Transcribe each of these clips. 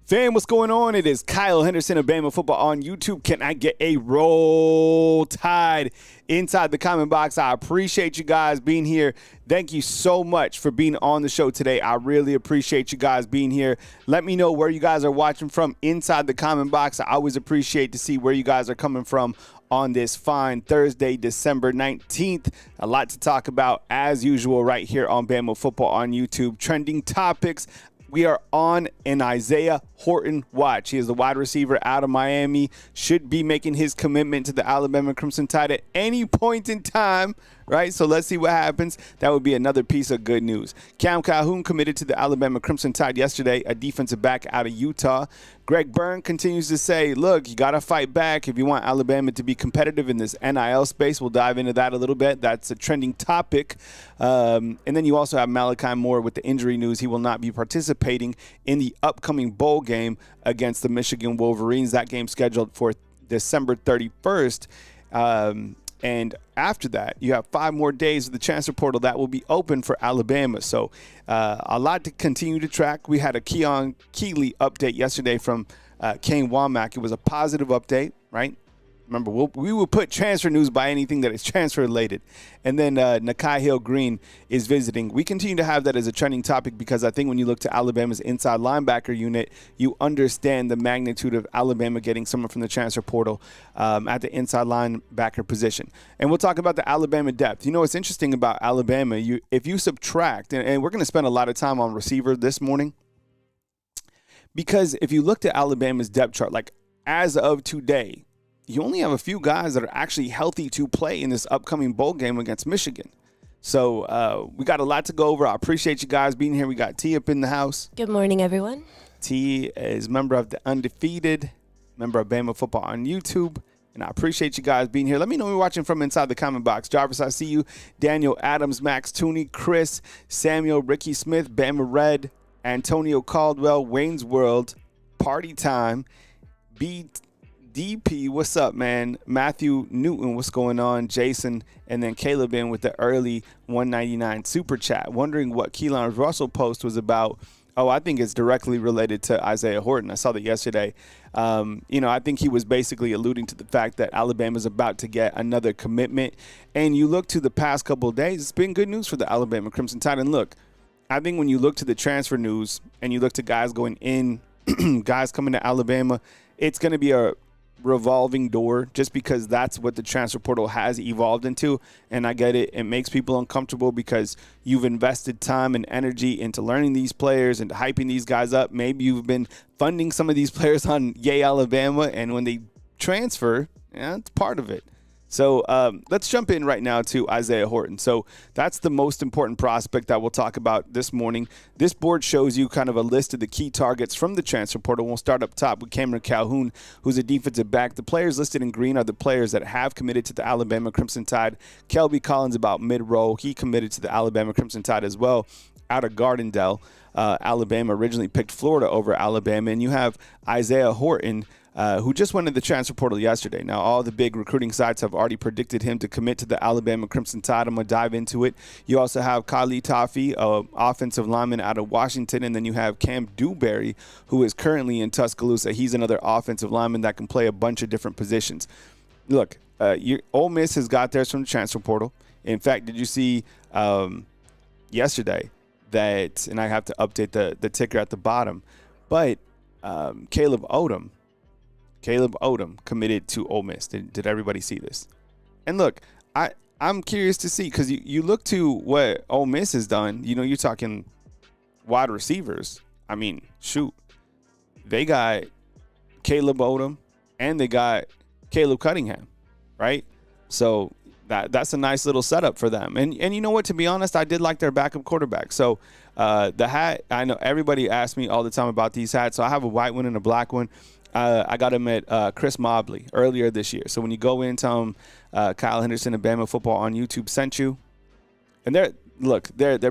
Fam, what's going on? It is Kyle Henderson of Bama Football on YouTube. Can I get a roll tide inside the comment box? I appreciate you guys being here. Thank you so much for being on the show today. I really appreciate you guys being here. Let me know where you guys are watching from inside the comment box. I always appreciate to see where you guys are coming from on this fine Thursday, December 19th. A lot to talk about as usual right here on Bama Football on YouTube. Trending topics. We are on an Isaiah Horton watch. He is the wide receiver out of Miami. Should be making his commitment to the Alabama Crimson Tide at any point in time, right? So let's see what happens. That would be another piece of good news. Cam Calhoun committed to the Alabama Crimson Tide yesterday, a defensive back out of Utah. Greg Byrne continues to say, look, you got to fight back if you want Alabama to be competitive in this NIL space. We'll dive into that a little bit. That's a trending topic. And then you also have Malachi Moore with the injury news. He will not be participating in the upcoming bowl game against the Michigan Wolverines. That game scheduled for December 31st. And after that, you have 5 more days of the transfer portal that will be open for Alabama. So a lot to continue to track. We had a Keon Keeley update yesterday from Kane Womack. It was a positive update, right? Remember, we will put transfer news by anything that is transfer related. And then Nakai Hill-Green is visiting. We continue to have that as a trending topic because I think when you look to Alabama's inside linebacker unit, you understand the magnitude of Alabama getting someone from the transfer portal at the inside linebacker position. And we'll talk about the Alabama depth. You know what's interesting about Alabama, if you subtract, and we're going to spend a lot of time on receiver this morning, because if you looked at Alabama's depth chart, like as of today, you only have a few guys that are actually healthy to play in this upcoming bowl game against Michigan. So we got a lot to go over. I appreciate you guys being here. We got T up in the house. Good morning, everyone. T is member of the Undefeated, member of Bama Football on YouTube. And I appreciate you guys being here. Let me know who you're watching from inside the comment box. Jarvis, I see you. Daniel Adams, Max Tooney, Chris, Samuel, Ricky Smith, Bama Red, Antonio Caldwell, Wayne's World, Party Time, DP, what's up, man? Matthew Newton, what's going on? Jason, and then Caleb in with the early 199 super chat. Wondering what Keelan Russell post was about. Oh, I think it's directly related to Isaiah Horton. I saw that yesterday. I think he was basically alluding to the fact that Alabama's about to get another commitment. And you look to the past couple of days, it's been good news for the Alabama Crimson Tide. And look, I think when you look to the transfer news and you look to guys going in, guys coming to Alabama, it's going to be a revolving door just because that's what the transfer portal has evolved into. And I get it. It makes people uncomfortable because you've invested time and energy into learning these players and hyping these guys up. Maybe you've been funding some of these players on Yay Alabama, and when they transfer, it's part of it. So let's jump in right now to Isaiah Horton. So that's the most important prospect that we'll talk about this morning. This board shows you kind of a list of the key targets from the transfer portal. We'll start up top with Cameron Calhoun, who's a defensive back. The players listed in green are the players that have committed to the Alabama Crimson Tide. Kelby Collins about mid-roll. He committed to the Alabama Crimson Tide as well out of Gardendale. Alabama originally picked Florida over Alabama. And you have Isaiah Horton, who just went to the transfer portal yesterday. Now, all the big recruiting sites have already predicted him to commit to the Alabama Crimson Tide. I'm going to dive into it. You also have Khalid Toffee, offensive lineman out of Washington, and then you have Cam Dewberry, who is currently in Tuscaloosa. He's another offensive lineman that can play a bunch of different positions. Look, Ole Miss has got theirs from the transfer portal. In fact, did you see yesterday that, and I have to update the ticker at the bottom, but Caleb Odom committed to Ole Miss. Did everybody see this? And look, I'm curious to see because you look to what Ole Miss has done. You know, you're talking wide receivers. I mean, shoot. They got Caleb Odom and they got Caleb Cunningham, right? So that's a nice little setup for them. And you know what? To be honest, I did like their backup quarterback. So the hat, I know everybody asks me all the time about these hats. So I have a white one and a black one. I got him at Chris Mobley earlier this year. So when you go in, tell him Kyle Henderson and Bama Football on YouTube sent you. And they're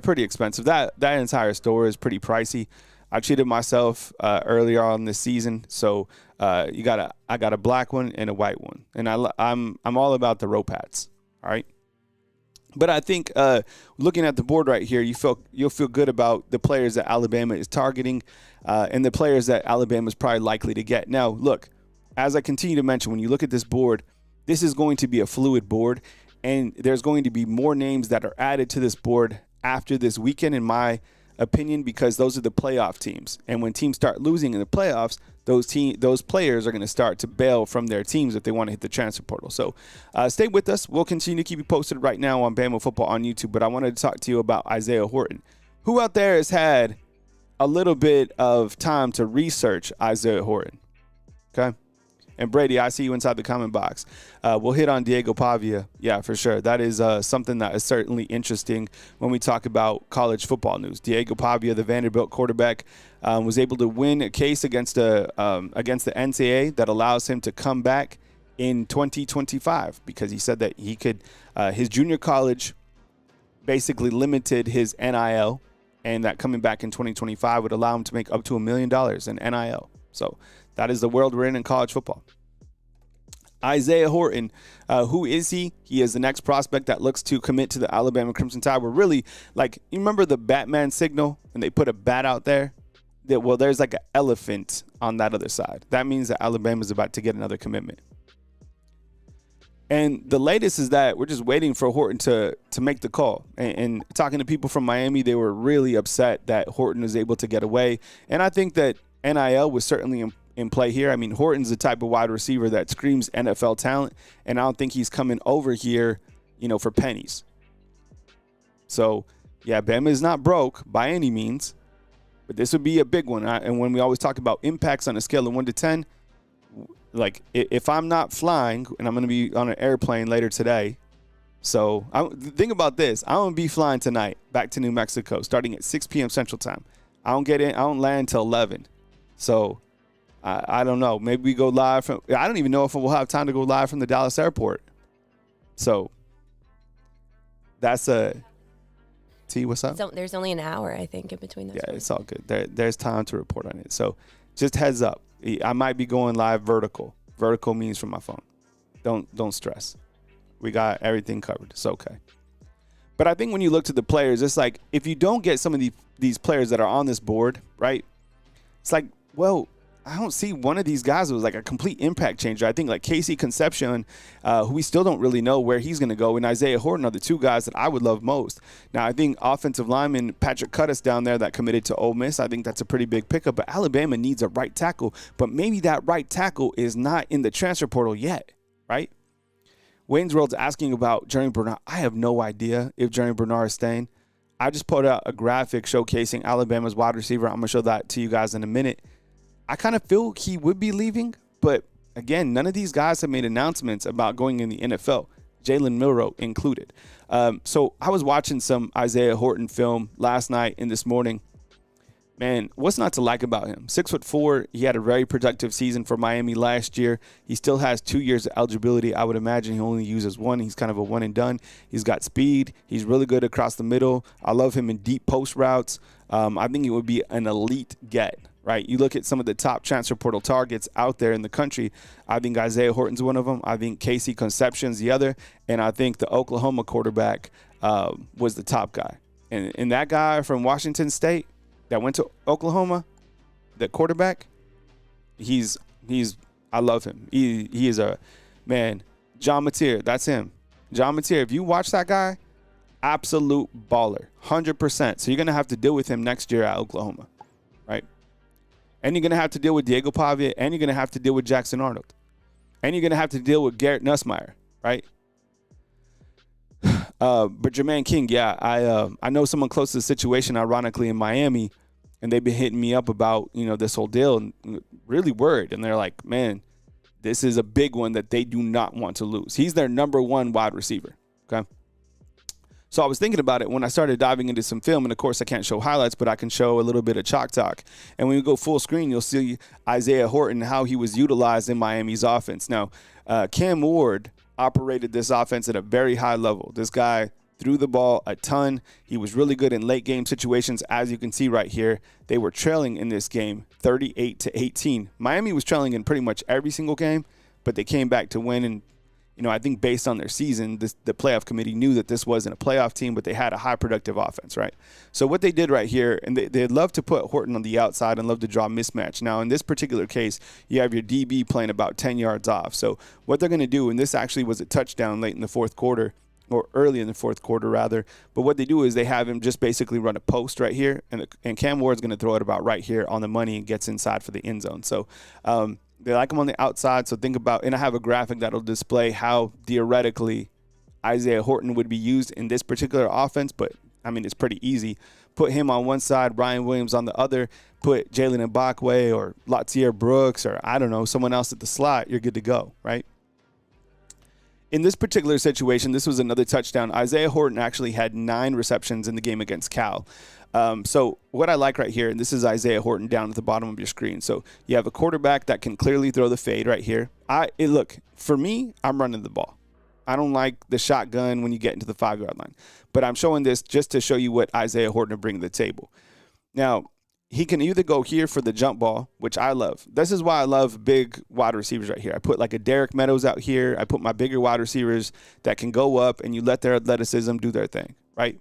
pretty expensive. That entire store is pretty pricey. I treated myself earlier on this season. So I got a black one and a white one. And I'm all about the rope hats. All right. But I think looking at the board right here, you'll feel good about the players that Alabama is targeting and the players that Alabama is probably likely to get. Now, look, as I continue to mention, when you look at this board, this is going to be a fluid board, and there's going to be more names that are added to this board after this weekend, in my opinion, because those are the playoff teams. And when teams start losing in the playoffs, those players are going to start to bail from their teams if they want to hit the transfer portal. So stay with us. We'll continue to keep you posted right now on Bama Football on YouTube. But I wanted to talk to you about Isaiah Horton. Who out there has had a little bit of time to research Isaiah Horton? Okay. And Brady, I see you inside the comment box. We'll hit on Diego Pavia. Yeah, for sure. That is something that is certainly interesting when we talk about college football news. Diego Pavia, the Vanderbilt quarterback, was able to win a case against the NCAA that allows him to come back in 2025 because he said that he could. His junior college basically limited his NIL, and that coming back in 2025 would allow him to make up to $1 million in NIL. So that is the world we're in college football. Isaiah Horton, who is he? He is the next prospect that looks to commit to the Alabama Crimson Tide. We're really, like, you remember the Batman signal and they put a bat out there? Well, there's like an elephant on that other side. That means that Alabama is about to get another commitment. And the latest is that we're just waiting for Horton to make the call. And talking to people from Miami, they were really upset that Horton was able to get away. And I think that NIL was certainly in play here. I mean, Horton's the type of wide receiver that screams NFL talent, and I don't think he's coming over here, for pennies. So, yeah, Bama is not broke by any means, but this would be a big one. And when we always talk about impacts on a scale of 1 to 10, like if I'm not flying, and I'm going to be on an airplane later today, so think about this. I'm going to be flying tonight back to New Mexico starting at 6 p.m. Central Time. I don't land until 11. So I don't know. Maybe we go live from – I don't even know if we'll have time to go live from the Dallas airport. So that's a – T, what's up? So there's only an hour, I think, in between those. Yeah, it's all good. There's time to report on it. So just heads up. I might be going live vertical. Vertical means from my phone. Don't stress. We got everything covered. It's okay. But I think when you look to the players, it's like if you don't get some of these players that are on this board, right? It's like, well, I don't see one of these guys who was like a complete impact changer. I think like Casey Concepcion, who we still don't really know where he's going to go, and Isaiah Horton are the two guys that I would love most. Now, I think offensive lineman Patrick Cuttis down there that committed to Ole Miss, I think that's a pretty big pickup. But Alabama needs a right tackle. But maybe that right tackle is not in the transfer portal yet, right? Wayne's World's asking about Jeremy Bernard. I have no idea if Jeremy Bernard is staying. I just put out a graphic showcasing Alabama's wide receiver. I'm going to show that to you guys in a minute. I kind of feel he would be leaving, but again, none of these guys have made announcements about going in the NFL, Jalen Milroe included. So I was watching some Isaiah Horton film last night and this morning. Man, what's not to like about him? 6'4", he had a very productive season for Miami last year. He still has 2 years of eligibility. I would imagine he only uses one. He's kind of a one and done. He's got speed. He's really good across the middle. I love him in deep post routes. I think it would be an elite get. Right, you look at some of the top transfer portal targets out there in the country. I think Isaiah Horton's one of them. I think Casey Concepcion's the other. And I think the Oklahoma quarterback was the top guy. And that guy from Washington State that went to Oklahoma, the quarterback, I love him. He is a, man, John Mateer, that's him. John Mateer, if you watch that guy, absolute baller, 100%. So you're going to have to deal with him next year at Oklahoma, right? And you're going to have to deal with Diego Pavia, and you're going to have to deal with Jackson Arnold. And you're going to have to deal with Garrett Nussmeier, right? But Jermaine King, yeah, I know someone close to the situation, ironically, in Miami, and they've been hitting me up about, this whole deal, and really worried. And they're like, man, this is a big one that they do not want to lose. He's their number one wide receiver, okay? So I was thinking about it when I started diving into some film, and of course I can't show highlights, but I can show a little bit of chalk talk. And when you go full screen, you'll see Isaiah Horton, how he was utilized in Miami's offense. Now, Cam Ward operated this offense at a very high level. This guy threw the ball a ton. He was really good in late game situations. As you can see right here, they were trailing in this game 38-18. Miami was trailing in pretty much every single game, but they came back to win. And I think based on their season, the playoff committee knew that this wasn't a playoff team, but they had a high productive offense, right? So what they did right here, and they'd love to put Horton on the outside and love to draw mismatch. Now, in this particular case, you have your DB playing about 10 yards off. So what they're going to do, and this actually was a touchdown late in the fourth quarter, or early in the fourth quarter, rather. But what they do is they have him just basically run a post right here, and Cam Ward's going to throw it about right here on the money and gets inside for the end zone. So they like him on the outside. So think about, and I have a graphic that'll display how theoretically Isaiah Horton would be used in this particular offense. But, I mean, it's pretty easy. Put him on one side, Ryan Williams on the other, put Jalen Mbakwe or Latier Brooks or, I don't know, someone else at the slot. You're good to go, right? In this particular situation, this was another touchdown. Isaiah Horton actually had 9 receptions in the game against Cal. So what I like right here, and this is Isaiah Horton down at the bottom of your screen. So you have a quarterback that can clearly throw the fade right here. Look, for me, I'm running the ball. I don't like the shotgun when you get into the 5-yard line. But I'm showing this just to show you what Isaiah Horton will bring to the table. Now, he can either go here for the jump ball, which I love. This is why I love big wide receivers right here. I put like a Derek Meadows out here. I put my bigger wide receivers that can go up, and you let their athleticism do their thing, right?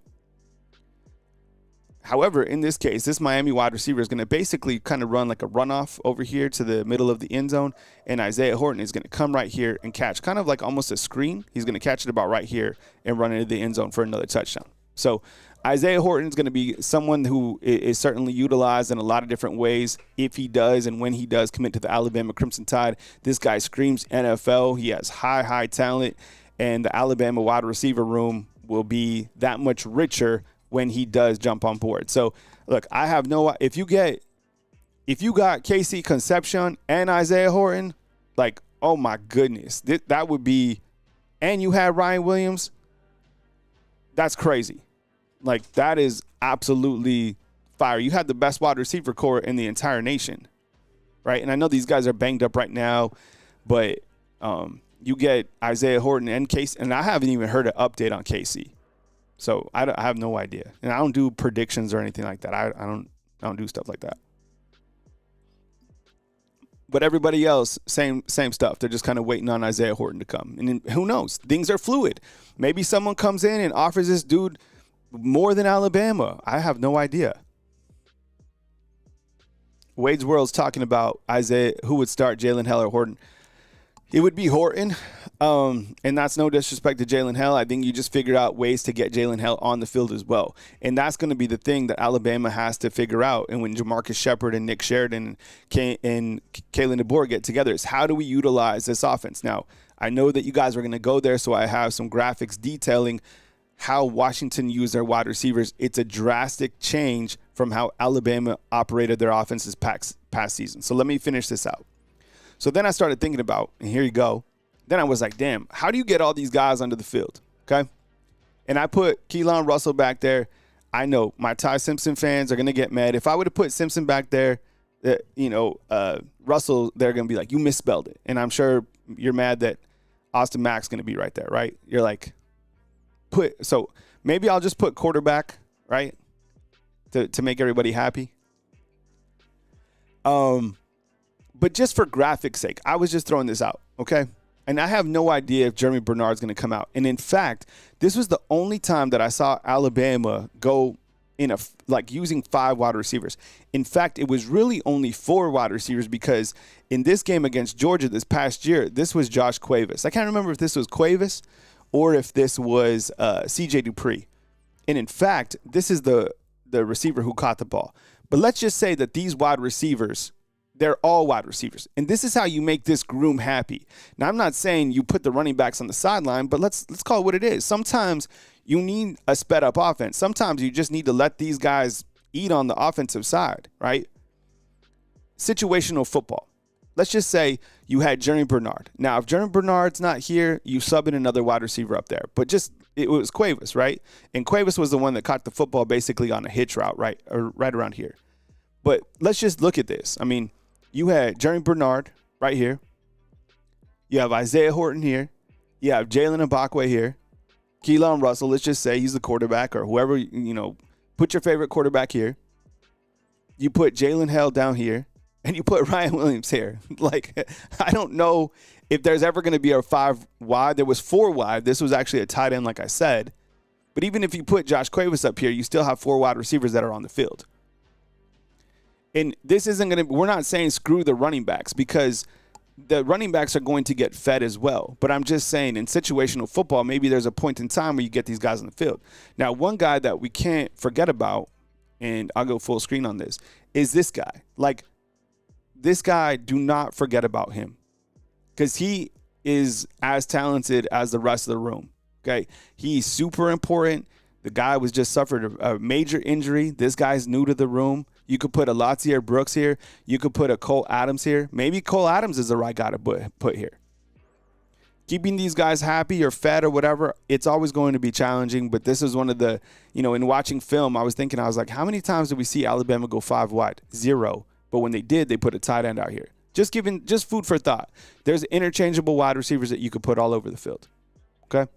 However, in this case, this Miami wide receiver is going to basically kind of run like a runoff over here to the middle of the end zone, and Isaiah Horton is going to come right here and catch kind of like almost a screen. He's going to catch it about right here and run into the end zone for another touchdown. So Isaiah Horton is going to be someone who is certainly utilized in a lot of different ways if he does and when he does commit to the Alabama Crimson Tide. This guy screams NFL. He has high talent, and the Alabama wide receiver room will be that much richer when he does jump on board. So, look, I have no – if you got Casey Concepcion and Isaiah Horton, like, oh, my goodness. That would be – and you had Ryan Williams, that's crazy. Like, that is absolutely fire. You had the best wide receiver core in the entire nation, right? And I know these guys are banged up right now, but you get Isaiah Horton and Casey, and I haven't even heard an update on Casey. So I have no idea. And I don't do predictions or anything like that. I don't do stuff like that. But everybody else, same stuff. They're just kind of waiting on Isaiah Horton to come. And then, who knows? Things are fluid. Maybe someone comes in and offers this dude more than Alabama. I have no idea. Wade's World's talking about Isaiah, who would start, Jalen Hell or Horton. It would be Horton, and that's no disrespect to Jalen Hell. I think you just figured out ways to get Jalen Hell on the field as well. And that's going to be the thing that Alabama has to figure out. And when Jamarcus Shepard and Nick Sheridan and Kalen DeBoer get together, is how do we utilize this offense? Now, I know that you guys are going to go there, so I have some graphics detailing how Washington used their wide receivers. It's a drastic change from how Alabama operated their offenses past season. So let me finish this out. So then I started thinking about, and here you go. Then I was like, damn, how do you get all these guys onto the field? Okay. And I put Keelan Russell back there. I know my Ty Simpson fans are going to get mad. If I would have put Simpson back there, Russell, they're going to be like, you misspelled it. And I'm sure you're mad that Austin Mack's going to be right there, right? You're like, so maybe I'll just put quarterback, right? To make everybody happy. But just for graphics sake, I was just throwing this out, okay? And I have no idea if Jeremy Bernard's going to come out. And in fact, this was the only time that I saw Alabama go in using 5 wide receivers. In fact, it was really only 4 wide receivers because in this game against Georgia this past year, this was Josh Cuevas. I can't remember if this was Cuevas or if this was C.J. Dupree. And in fact, this is the receiver who caught the ball. But let's just say that these wide receivers, they're all wide receivers. And this is how you make this room happy. Now, I'm not saying you put the running backs on the sideline, but let's call it what it is. Sometimes you need a sped up offense. Sometimes you just need to let these guys eat on the offensive side, right? Situational football. Let's just say you had Jeremy Bernard. Now, if Jeremy Bernard's not here, you sub in another wide receiver up there. But it was Cuevas, right? And Cuevas was the one that caught the football basically on a hitch route, right around here. But let's just look at this. I mean, you had Jeremy Bernard right here. You have Isaiah Horton here. You have Jalen Mbakwe here. Keelan Russell, let's just say he's the quarterback or whoever, put your favorite quarterback here. You put Jalen Hell down here. and you put Ryan Williams here. Like, I don't know if there's ever going to be a 5 wide. There was 4 wide. This was actually a tight end, like I said. But even if you put Josh Cuevas up here, you still have 4 wide receivers that are on the field. And this isn't going to – we're not saying screw the running backs, because the running backs are going to get fed as well. But I'm just saying, in situational football, maybe there's a point in time where you get these guys on the field. Now, one guy that we can't forget about, and I'll go full screen on this, is this guy. Like, this guy, do not forget about him, because he is as talented as the rest of the room. Okay, he's super important. The guy was just suffered a major injury. This guy's new to the room. You could put a Latier Brooks here. You could put a Cole Adams here. Maybe Cole Adams is the right guy to put here. Keeping these guys happy or fed or whatever, it's always going to be challenging. But this is one of the, in watching film, I was like, how many times did we see Alabama go 5 wide? 0. But when they did, they put a tight end out here. Just food for thought. There's interchangeable wide receivers that you could put all over the field. Okay?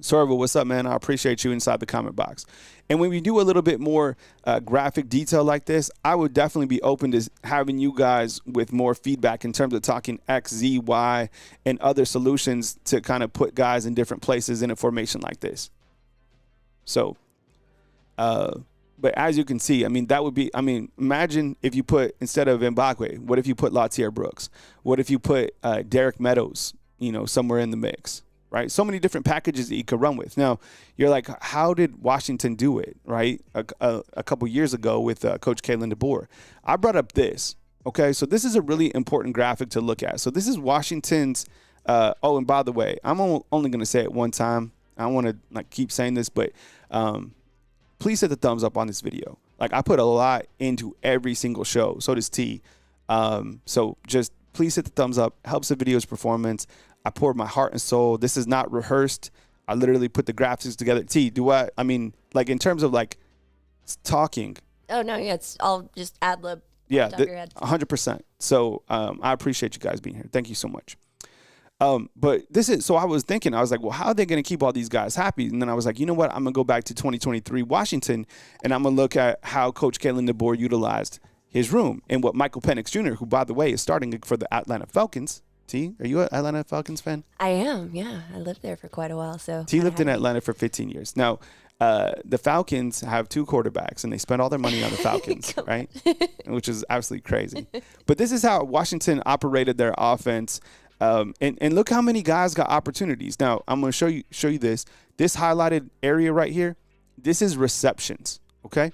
Sorvo, what's up, man? I appreciate you inside the comment box. And when we do a little bit more graphic detail like this, I would definitely be open to having you guys with more feedback in terms of talking X, Z, Y, and other solutions to kind of put guys in different places in a formation like this. So, but as you can see, that would be, imagine if you put, instead of Mbakwe, what if you put Latier Brooks? What if you put Derek Meadows, somewhere in the mix? Right? So many different packages that you could run with. Now, you're like, how did Washington do it, right? A couple years ago with Coach Kalen DeBoer. I brought up this, okay? So this is a really important graphic to look at. So this is Washington's, and by the way, I'm only going to say it one time. I don't want to keep saying this, but please hit the thumbs up on this video. I put a lot into every single show. So does T. So just please hit the thumbs up. Helps the video's performance. I poured my heart and soul. This is not rehearsed. I literally put the graphics together. T, in terms of talking. Oh, no, yeah, it's all just ad lib. Yeah, 100%. So I appreciate you guys being here. Thank you so much. But so I was thinking, I was like, well, how are they going to keep all these guys happy? And then I was like, you know what? I'm going to go back to 2023 Washington, and I'm going to look at how Coach Kalen DeBoer utilized his room and what Michael Penix Jr., who, by the way, is starting for the Atlanta Falcons. T, are you an Atlanta Falcons fan? I am, yeah. I lived there for quite a while. So T lived in Atlanta for 15 years. Now, the Falcons have 2 quarterbacks, and they spend all their money on the Falcons, right? Which is absolutely crazy. But this is how Washington operated their offense. And look how many guys got opportunities. Now, I'm going to show you this. This highlighted area right here, this is receptions, okay?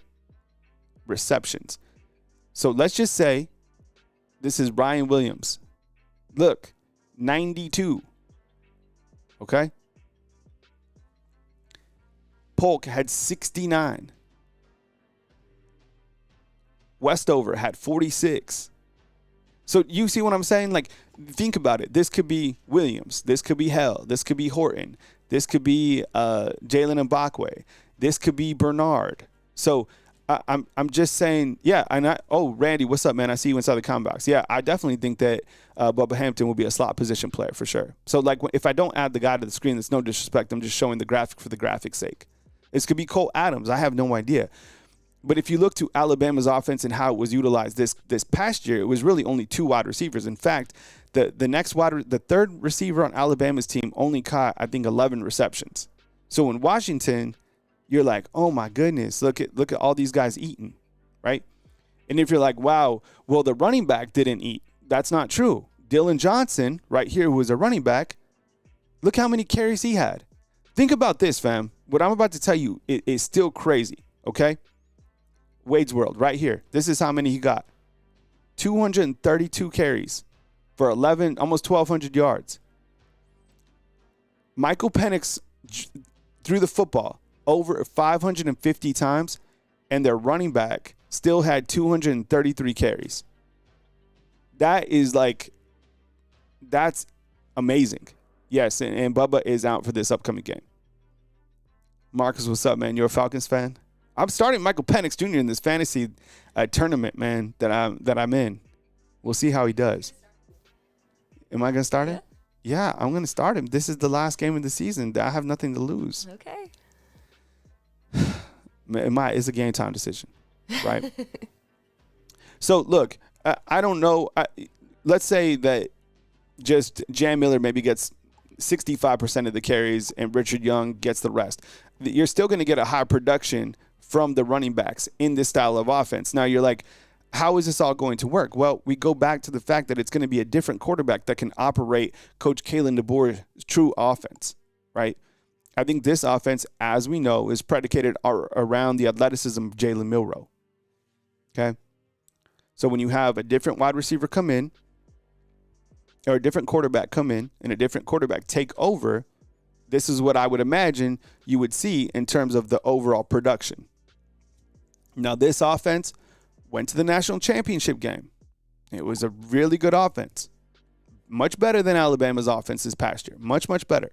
Receptions. So let's just say this is Ryan Williams. Look, 92. Okay? Polk had 69. Westover had 46. So you see what I'm saying? Think about it. This could be Williams. This could be Hell. This could be Horton. This could be Jalen Mbakwe. This could be Bernard. So I'm just saying, yeah. Randy, what's up, man? I see you inside the comment box. Yeah, I definitely think that Bubba Hampton will be a slot position player for sure. So, if I don't add the guy to the screen, it's no disrespect. I'm just showing the graphic for the graphic's sake. This could be Cole Adams. I have no idea. But if you look to Alabama's offense and how it was utilized this past year, it was really only 2 wide receivers. In fact, the third receiver on Alabama's team only caught, I think, 11 receptions. So in Washington, you're like, oh my goodness, look at all these guys eating, right? And if you're like, wow, well, the running back didn't eat. That's not true. Dylan Johnson, right here, who was a running back, look how many carries he had. Think about this, fam. What I'm about to tell you is still crazy, okay? Wade's World, right here. This is how many he got. 232 carries for almost 1,200 yards. Michael Penix threw the football over 550 times, and their running back still had 233 carries. That's amazing. Yes, and Bubba is out for this upcoming game. Marcus, what's up, man? You're a Falcons fan? I'm starting Michael Penix Jr. in this fantasy tournament, man, that I'm in. We'll see how he does. Am I going to start it? Yeah, I'm going to start him. This is the last game of the season. I have nothing to lose. Okay. It's a game time decision, right? So look, I don't know. Let's say that just Jam Miller maybe gets 65% of the carries and Richard Young gets the rest. You're still going to get a high production from the running backs in this style of offense. Now you're like, how is this all going to work? Well, we go back to the fact that it's going to be a different quarterback that can operate Coach Kalen DeBoer's true offense, right? I think this offense, as we know, is predicated around the athleticism of Jalen Milroe. Okay? So when you have a different wide receiver come in, or a different quarterback come in, and a different quarterback take over, this is what I would imagine you would see in terms of the overall production. Now, this offense went to the national championship game. It was a really good offense. Much better than Alabama's offense this past year. Much, much better.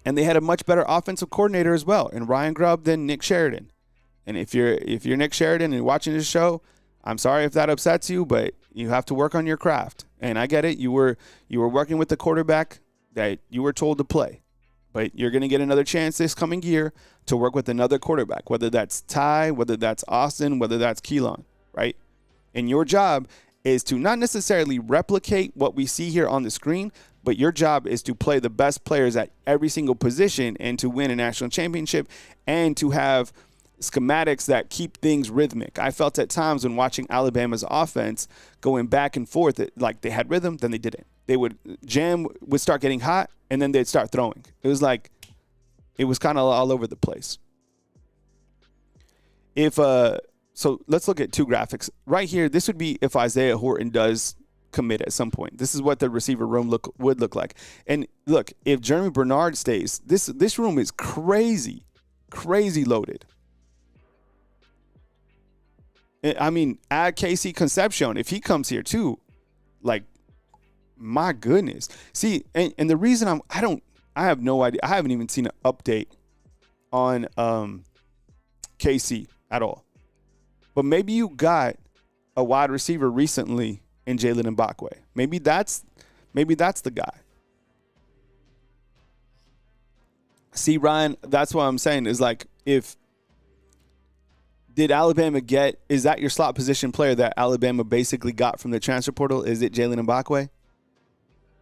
And they had a much better offensive coordinator as well, in Ryan Grubb than Nick Sheridan. And if you're Nick Sheridan and watching this show, I'm sorry if that upsets you, but you have to work on your craft. And I get it. You were working with the quarterback that you were told to play. But you're going to get another chance this coming year to work with another quarterback, whether that's Ty, whether that's Austin, whether that's Keelan, right? And your job is to not necessarily replicate what we see here on the screen, but your job is to play the best players at every single position and to win a national championship and to have schematics that keep things rhythmic. I felt at times when watching Alabama's offense going back and forth, like they had rhythm, then they didn't. Jam would start getting hot, and then they'd start throwing. It was kind of all over the place. So let's look at two graphics. Right here, this would be if Isaiah Horton does commit at some point. This is what the receiver room would look like. And look, if Jeremy Bernard stays, this room is crazy loaded. I mean, add Casey Concepcion if he comes here too. Like, my goodness. See, and the reason I have no idea. I haven't even seen an update on KC at all. But maybe you got a wide receiver recently in Jalen Mbakwe. Maybe that's the guy. See, Ryan, that's what I'm saying is like, did Alabama is that your slot position player that Alabama basically got from the transfer portal? Is it Jalen Mbakwe?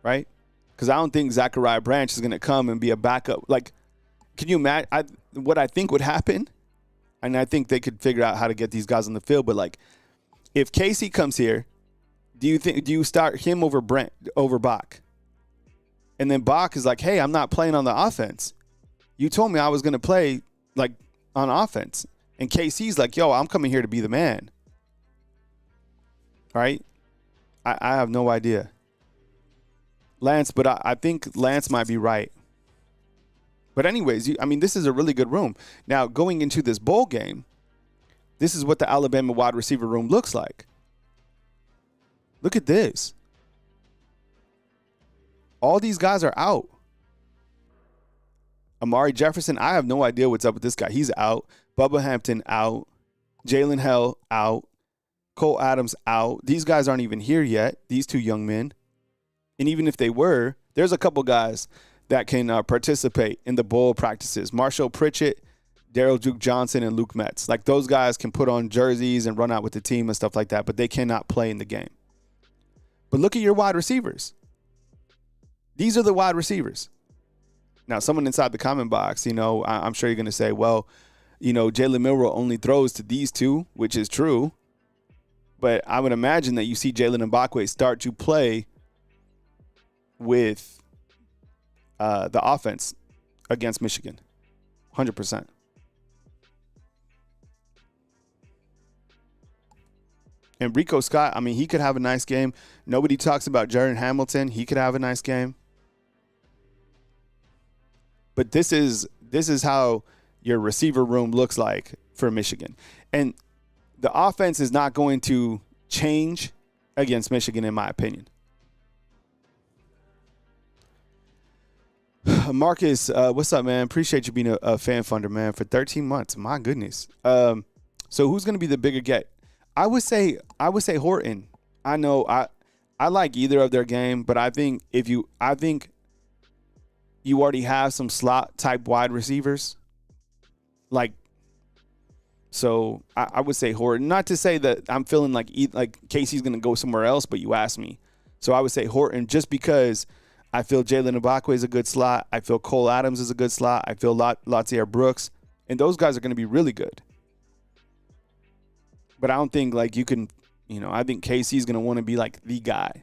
Right? Because I don't think Zachariah Branch is going to come and be a backup. Like, can you imagine what I think would happen? And I think they could figure out how to get these guys on the field. But, like, if Casey comes here, do you start him over Bach? And then Bach is like, hey, I'm not playing on the offense. You told me I was going to play, like, on offense. And KC's like, yo, I'm coming here to be the man. Right? I have no idea. Lance, but I think Lance might be right. But anyways, this is a really good room. Now, going into this bowl game, this is what the Alabama wide receiver room looks like. Look at this. All these guys are out. Amari Jefferson, I have no idea what's up with this guy. He's out. Bubba Hampton out. Jalen Hell out. Cole Adams out. These guys aren't even here yet, these two young men. And even if they were, there's a couple guys that can participate in the bowl practices. Marshall Pritchett, Daryl Duke Johnson, and Luke Metz. Like, those guys can put on jerseys and run out with the team and stuff like that, but they cannot play in the game. But look at your wide receivers. These are the wide receivers. Now, someone inside the comment box, I'm sure you're going to say, well, Jalen Milroe only throws to these two, which is true. But I would imagine that you see Jalen Mbakwe start to play with the offense against Michigan. 100%. And Rico Scott, he could have a nice game. Nobody talks about Jaron Hamilton. He could have a nice game. But this is how your receiver room looks like for Michigan. And the offense is not going to change against Michigan, in my opinion. Marcus, what's up, man? Appreciate you being a fan funder, man, for 13 months. My goodness. So who's going to be the bigger get? I would say Horton. I know I like either of their game, but I think you already have some slot type wide receivers. Like, So I would say Horton. Not to say that I'm feeling like Casey's going to go somewhere else, but you asked me. So I would say Horton just because I feel Jalen Ibakwe is a good slot. I feel Cole Adams is a good slot. I feel Latsier Brooks. And those guys are going to be really good. But I don't think like you can, I think KC's going to want to be like the guy.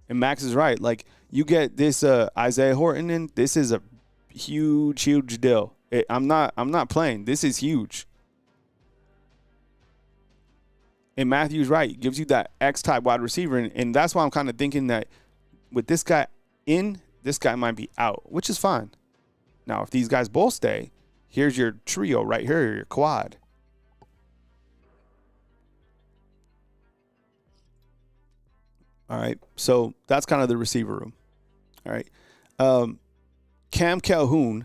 And Max is right. Like you get this Isaiah Horton in, this is a huge, huge deal. I'm not playing. This is huge. And Matthew's right. He gives you that X-type wide receiver. And that's why I'm kind of thinking that with this guy in, this guy might be out, which is fine. Now, if these guys both stay, here's your trio right here, your quad. All right. So that's kind of the receiver room. All right. Cam Calhoun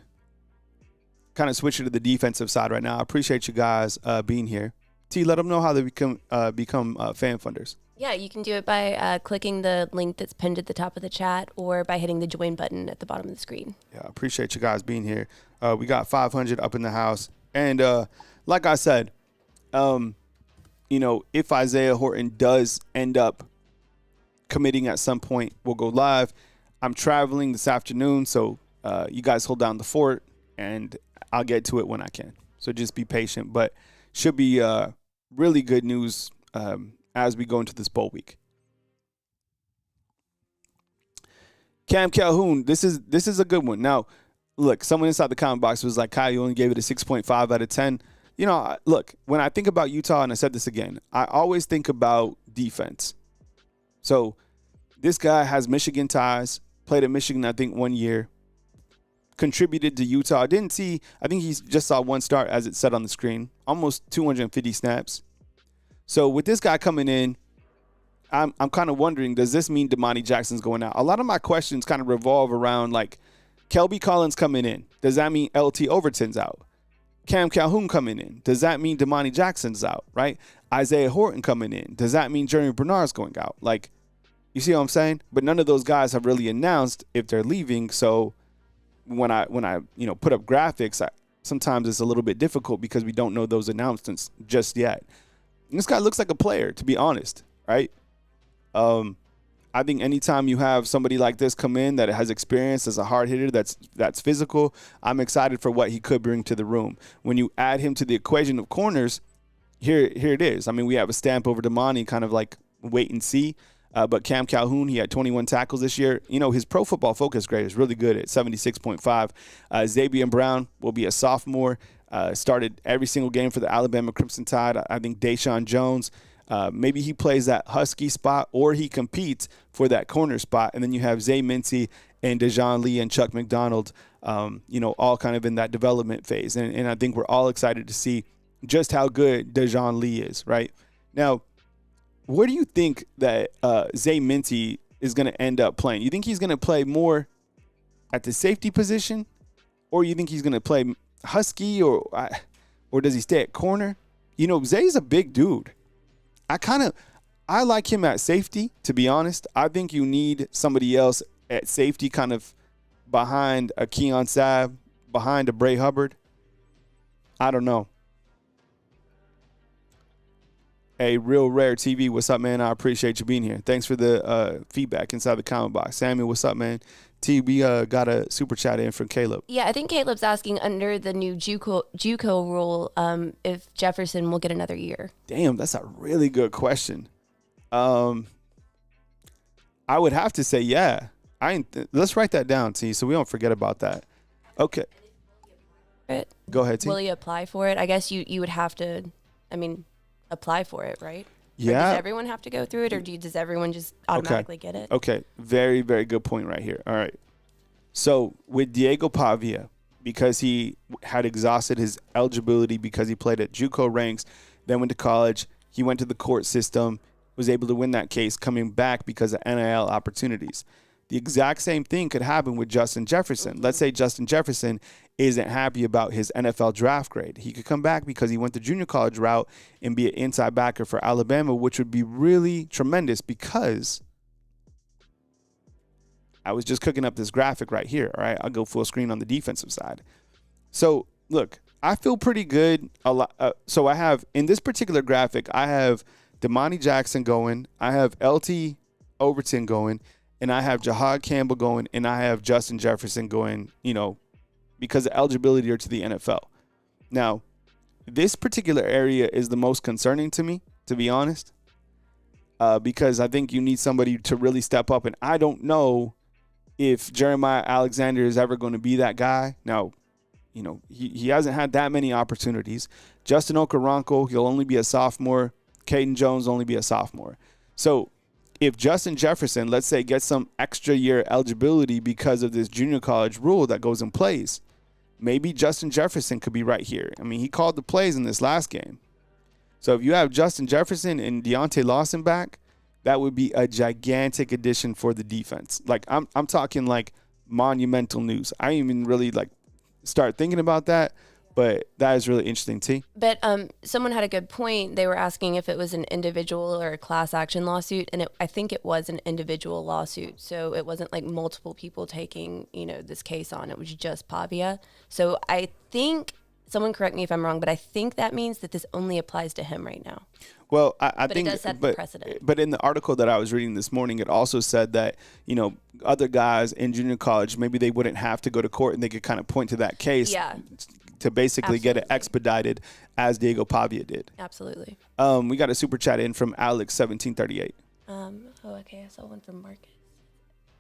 kind of switching to the defensive side right now. I appreciate you guys being here. T, let them know how they become fan funders. Yeah, you can do it by clicking the link that's pinned at the top of the chat or by hitting the join button at the bottom of the screen. Yeah, I appreciate you guys being here. We got 500 up in the house. And like I said, if Isaiah Horton does end up committing at some point, we'll go live. I'm traveling this afternoon, so you guys hold down the fort, and I'll get to it when I can. So just be patient. But should be really good news as we go into this bowl week. Cam Calhoun, this is a good one. Now, look, someone inside the comment box was like, Kyle, you only gave it a 6.5 out of 10. Look, when I think about Utah, and I said this again, I always think about defense. So this guy has Michigan ties, played at Michigan, I think, 1 year, contributed to Utah. I think he just saw one start as it said on the screen, almost 250 snaps. So with this guy coming in, I'm kind of wondering, does this mean Damani Jackson's going out? A lot of my questions kind of revolve around like Kelby Collins coming in. Does that mean LT Overton's out? Cam Calhoun coming in. Does that mean Damani Jackson's out, right? Isaiah Horton coming in. Does that mean Jeremy Bernard's going out? Like, you see what I'm saying? But none of those guys have really announced if they're leaving. So when I put up graphics, sometimes it's a little bit difficult because we don't know those announcements just yet. And this guy looks like a player, to be honest, right? I think anytime you have somebody like this come in that has experience as a hard hitter that's physical, I'm excited for what he could bring to the room. When you add him to the equation of corners, here it is. I mean, we have a stamp over Damani, kind of like wait and see. But Cam Calhoun, he had 21 tackles this year. His Pro Football Focus grade is really good at 76.5. Xavier Brown will be a sophomore. Started every single game for the Alabama Crimson Tide. I think Deshaun Jones, maybe he plays that Husky spot or he competes for that corner spot. And then you have Zay Mincy and Dejon Lee and Chuck McDonald, all kind of in that development phase. And I think we're all excited to see just how good Dejon Lee is, right? Now, where do you think that Zay Mincy is going to end up playing? You think he's going to play more at the safety position, or you think he's going to play Husky, or does he stay at corner? Zay's a big dude. I like him at safety, to be honest. I think you need somebody else at safety, kind of behind a Keon Sabb, behind a Bray Hubbard. I don't know. Hey, Real Rare TV, what's up, man? I appreciate you being here. Thanks for the feedback inside the comment box. Samuel, what's up, man? T, we got a super chat in from Caleb. Yeah, I think Caleb's asking under the new JUCO rule if Jefferson will get another year. Damn, that's a really good question. I would have to say yeah. Let's write that down, T, so we don't forget about that. Okay. Go ahead, T. Will he apply for it? I guess you would have to, apply for it, right? Yeah. Or does everyone have to go through it, or does everyone just automatically get it? Okay. Very, very good point right here. All right. So with Diego Pavia, because he had exhausted his eligibility because he played at JUCO ranks, then went to college, he went to the court system, was able to win that case, coming back because of NIL opportunities. The exact same thing could happen with Justin Jefferson. Mm-hmm. Let's say Justin Jefferson isn't happy about his NFL draft grade. He could come back because he went the junior college route and be an inside backer for Alabama, which would be really tremendous because I was just cooking up this graphic right here. All right, I'll go full screen on the defensive side. So, look, I feel pretty good. So I have, in this particular graphic, I have Damani Jackson going, I have LT Overton going, and I have Jahad Campbell going, and I have Justin Jefferson going, because of eligibility or to the NFL. Now, this particular area is the most concerning to me, to be honest, because I think you need somebody to really step up, and I don't know if Jeremiah Alexander is ever going to be that guy. Now, he hasn't had that many opportunities. Justin Okoronkwo, he'll only be a sophomore. Caden Jones only be a sophomore. So if Justin Jefferson, let's say, gets some extra year eligibility because of this junior college rule that goes in place, maybe Justin Jefferson could be right here. I mean, he called the plays in this last game. So if you have Justin Jefferson and Deontay Lawson back, that would be a gigantic addition for the defense. Like, I'm talking like monumental news. I didn't even really start thinking about that, but that is really interesting, T. But someone had a good point. They were asking if it was an individual or a class action lawsuit, and I think it was an individual lawsuit. So it wasn't like multiple people taking, this case on. It was just Pavia. So I think, someone correct me if I'm wrong, but I think that means that this only applies to him right now. Well, I think it does set the precedent. But in the article that I was reading this morning, it also said that, other guys in junior college, maybe they wouldn't have to go to court and they could kind of point to that case to basically get it expedited as Diego Pavia did. Absolutely. We got a super chat in from Alex 1738. Okay. I saw one from Marcus.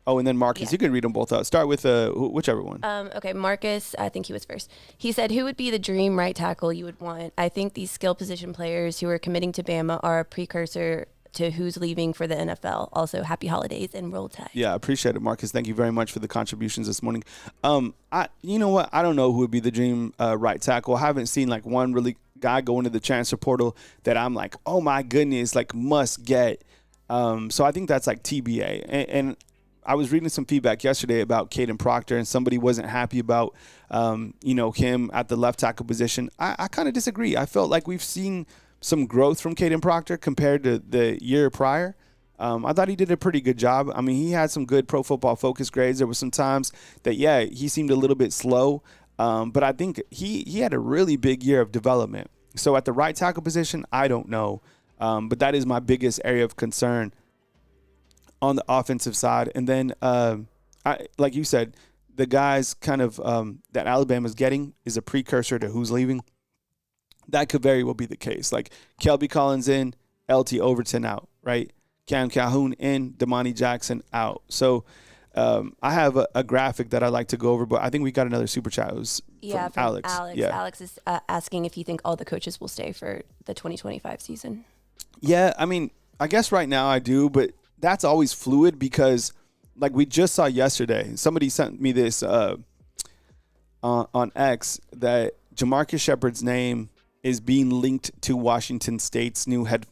Oh, and then Marcus, you can read them both out. Start with whichever one. Okay, Marcus, I think he was first. He said, who would be the dream right tackle you would want? I think these skill position players who are committing to Bama are a precursor to who's leaving for the NFL. Also, happy holidays and roll tide. Yeah, I appreciate it, Marcus. Thank you very much for the contributions this morning. You know what? I don't know who would be the dream right tackle. I haven't seen one really guy go into the transfer portal that I'm like, oh my goodness, must get. So I think that's TBA. And I was reading some feedback yesterday about Caden Proctor, and somebody wasn't happy about, him at the left tackle position. I kind of disagree. I felt like we've seen some growth from Caden Proctor compared to the year prior. I thought he did a pretty good job. I mean, he had some good Pro Football Focus grades. There were some times that, he seemed a little bit slow, but I think he had a really big year of development. So at the right tackle position, I don't know, but that is my biggest area of concern on the offensive side. And then, like you said, the guys kind of that Alabama's getting is a precursor to who's leaving. That could very well be the case. Kelby Collins in, LT Overton out, right? Cam Calhoun in, Damani Jackson out. So I have a graphic that I like to go over, but I think we got another super chat. It was from Alex. Yeah. Alex is asking if you think all the coaches will stay for the 2025 season. Yeah, I mean, I guess right now I do, but that's always fluid because, we just saw yesterday, somebody sent me this on X that Jamarcus Shepard's name is being linked to Washington State's new head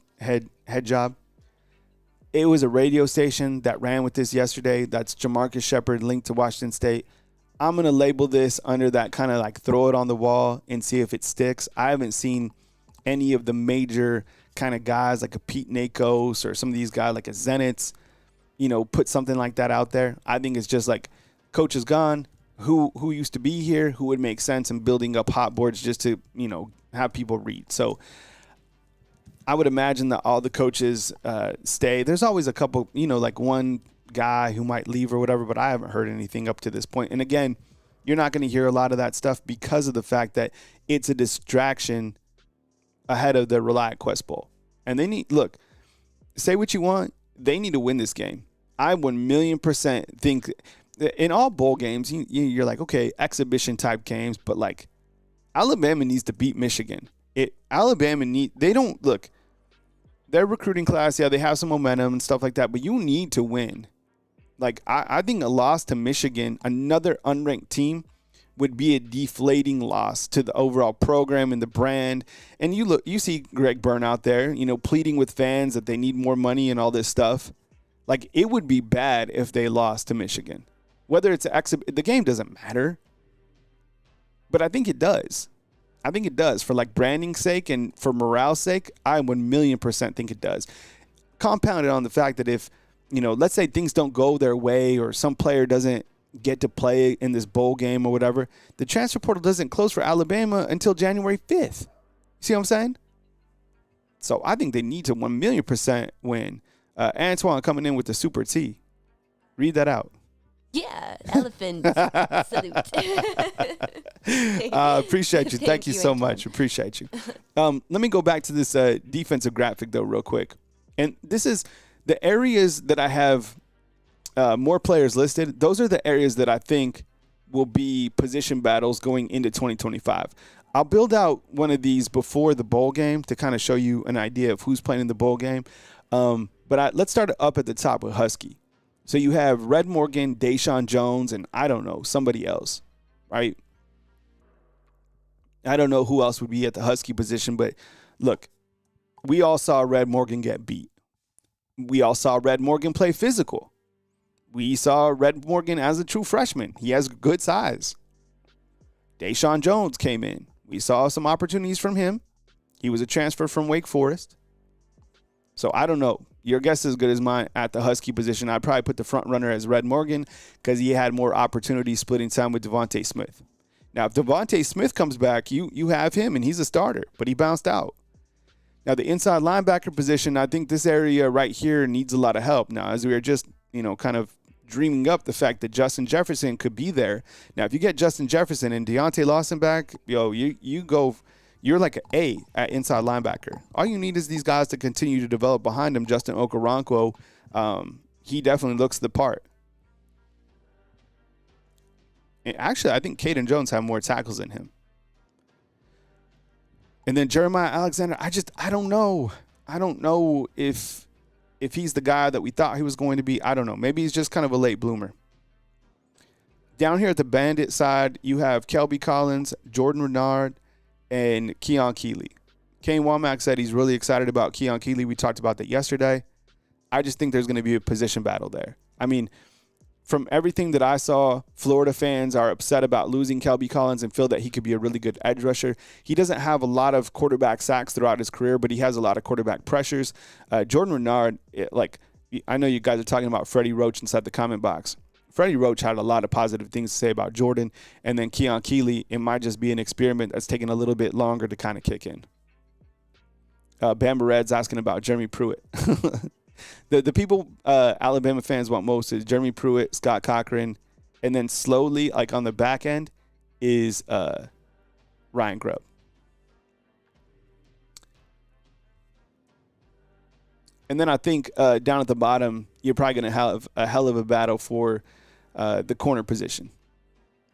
job. It was a radio station that ran with this yesterday. That's Jamarcus Shepard linked to Washington State. I'm going to label this under that kind of throw it on the wall and see if it sticks. I haven't seen any of the major kind of guys like a Pete Nakos or some of these guys like a Zenitz, put something like that out there. I think it's just coach is gone. Who used to be here? Who would make sense in building up hot boards just to, have people read. So I would imagine that all the coaches stay. There's always a couple, one guy who might leave or whatever, but I haven't heard anything up to this point. And again, you're not going to hear a lot of that stuff because of the fact that it's a distraction ahead of the Reliant Quest Bowl. And they need, say what you want, they need to win this game. I 1,000,000% think in all bowl games, you're okay, exhibition type games, but Alabama needs to beat Michigan. Their recruiting class, they have some momentum and stuff like that, but you need to win. I think a loss to Michigan, another unranked team, would be a deflating loss to the overall program and the brand. And you see Greg Byrne out there, pleading with fans that they need more money and all this stuff. It would be bad if they lost to Michigan. Whether it's the game doesn't matter. But I think it does. I think it does for branding's sake and for morale's sake. I 1,000,000% think it does. Compounded on the fact that if, let's say things don't go their way or some player doesn't, get to play in this bowl game or whatever, the transfer portal doesn't close for Alabama until January 5th. See what I'm saying? So I think they need to 1,000,000% win. Antoine coming in with the super T. Read that out. Yeah, elephant salute. Appreciate you. Thank you so much. Appreciate you. Let me go back to this defensive graphic, though, real quick. And this is the areas that I have more players listed. Those are the areas that I think will be position battles going into 2025. I'll build out one of these before the bowl game to kind of show you an idea of who's playing in the bowl game. Let's start up at the top with Husky. So you have Red Morgan, Deshaun Jones, and I don't know, somebody else, right? I don't know who else would be at the Husky position, but look, we all saw Red Morgan get beat. We all saw Red Morgan play physical. We saw Red Morgan as a true freshman. He has good size. Deshaun Jones came in. We saw some opportunities from him. He was a transfer from Wake Forest. So I don't know. Your guess is as good as mine at the Husky position. I'd probably put the front runner as Red Morgan because he had more opportunities splitting time with Devontae Smith. Now, if Devontae Smith comes back, you have him, and he's a starter, but he bounced out. Now, the inside linebacker position, I think this area right here needs a lot of help. Now, as we were just, kind of dreaming up the fact that Justin Jefferson could be there. Now, if you get Justin Jefferson and Deontay Lawson back, you're like an A at inside linebacker. All you need is these guys to continue to develop behind him. Justin Okoronkwo, he definitely looks the part. And actually, I think Caden Jones have more tackles than him. And then Jeremiah Alexander, I don't know. I don't know if he's the guy that we thought he was going to be. I don't know. Maybe he's just kind of a late bloomer. Down here at the Bandit side, you have Kelby Collins, Jordan Renard, and Keon Keeley. Kane Womack said he's really excited about Keon Keeley. We talked about that yesterday. I just think there's going to be a position battle there. I mean, from everything that I saw, Florida fans are upset about losing Kelby Collins and feel that he could be a really good edge rusher. He doesn't have a lot of quarterback sacks throughout his career, but he has a lot of quarterback pressures. Jordan Renard, I know you guys are talking about Freddie Roach inside the comment box. Freddie Roach had a lot of positive things to say about Jordan, and then Keon Keeley, it might just be an experiment that's taking a little bit longer to kind of kick in. Bama Red's asking about Jeremy Pruitt. The people Alabama fans want most is Jeremy Pruitt, Scott Cochran, and then slowly, like on the back end, is Ryan Grubb. And then I think down at the bottom, you're probably going to have a hell of a battle for the corner position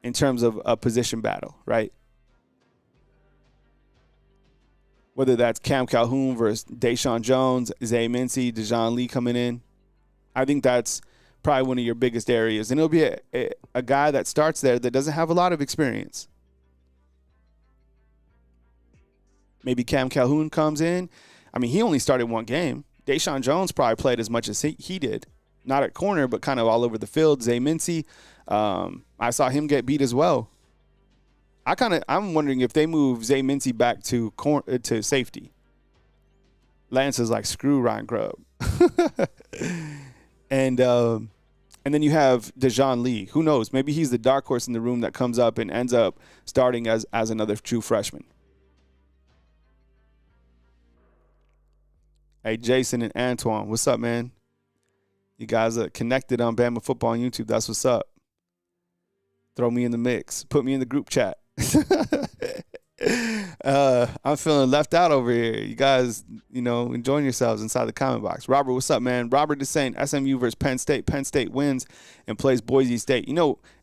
in terms of a position battle, right? Whether that's Cam Calhoun versus Deshaun Jones, Zay Mincy, Dejon Lee coming in. I think that's probably one of your biggest areas. And it'll be a guy that starts there that doesn't have a lot of experience. Maybe Cam Calhoun comes in. I mean, he only started one game. Deshaun Jones probably played as much as he did. Not at corner, but kind of all over the field. Zay Mincy, I saw him get beat as well. I'm wondering if they move Zay Mincy back to safety. Lance is like, screw Ryan Grubb. And then you have Dejon Lee. Who knows? Maybe he's the dark horse in the room that comes up and ends up starting as another true freshman. Hey, Jason and Antoine, what's up, man? You guys are connected on Bama Football on YouTube. That's what's up. Throw me in the mix. Put me in the group chat. I'm feeling left out over here. You guys, enjoying yourselves inside the comment box. Robert, what's up, man? Robert is saying SMU versus Penn State. Penn State wins and plays Boise State.